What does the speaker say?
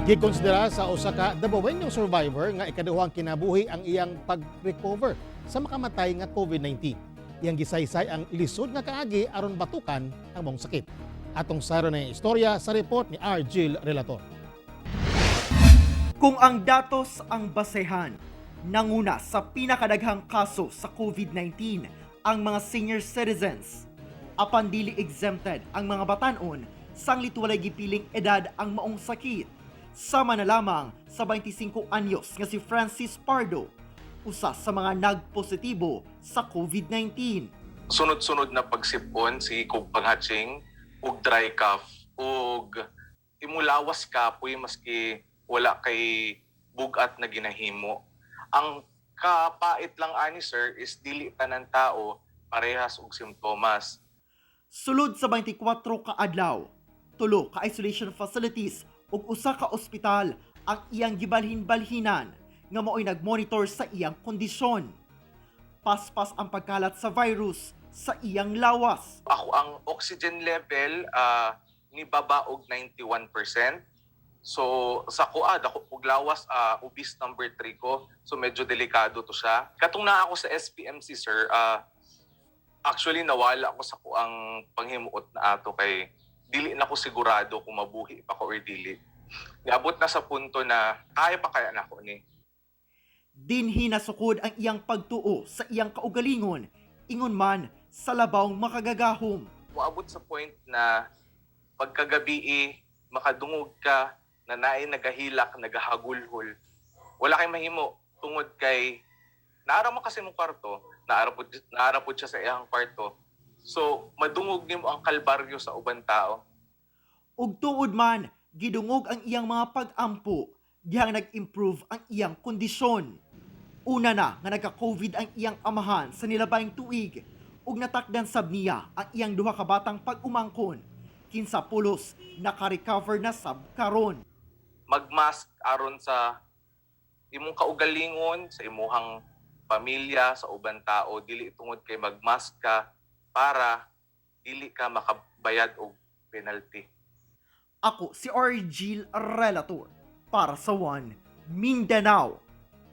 Gikonsidera sa usa ka dabawenyong survivor nga ikaduhang kinabuhi ang iyang pag-recover sa makamatay nga COVID-19. Iyang gisaysay ang lisod nga kaagi aron batukan ang mong sakit. Atong saro na istorya sa report ni R. Jill Relator. Kung ang datos ang basehan, nanguna sa pinakadaghang kaso sa COVID-19 ang mga senior citizens. Apan dili exempted ang mga batanon sanglit walay gipiling edad ang maong sakit. Sama na lamang sa 25 anyos nga si Francis Pardo, usa sa mga nagpositibo sa COVID-19. Sunod-sunod na pagsipon si kog panghatching ug dry cough ug imulawas kapoy maski wala kay bugat na ginahimo. Ang kapait lang ani sir is dili tanan tao parehas og simptomas. Sulod sa 24 ka adlaw, 3 ka isolation facilities ug usa ka ospital ang iyang gibalhin-balhinan nga mao'y nagmonitor sa iyang kondisyon. Paspas ang pagkalat sa virus sa iyang lawas. Ako ang oxygen level ni baba og 91%. So sa kuad ako ug lawas obese number 3 ko. So medyo delikado to siya. Katong naa ako sa SPMC sir, actually nawala ako sa kuang panghimuot na ato kay dili na ko sigurado kung mabuhi pa ko or dili. Niabot na sa punto na kaya pa kaya na ko ni. Dinhi nasukod ang iyang pagtuo sa iyang kaugalingon, ingon man sa labawng makagagahom. Moabot sa point na pagkagabi makadungog ka na naay nagahilak, nagahagulhol. Wala kay mahimo tungod kay naara mo kasi mong kwarto, naara pud siya sa iyang kwarto. So madungog nimo ang kalbaryo sa uban tao. Ug tuod man gidungog ang iyang mga pag-ampo, dihang nag-improve ang iyang kondisyon. Una na nga nagka-COVID ang iyang amahan sa nilabayng tuig ug natakdan sab niya ang iyang duha ka batang pag-umangkon. Kinsa pulos naka-recover na sab karon. Magmask aron sa imong kaugalingon, sa imuhang pamilya, sa uban tao, dili tungod kay magmask ka para dili ka makabayad og penalty. Ako si R. Jill Relator para sa One Mindanao.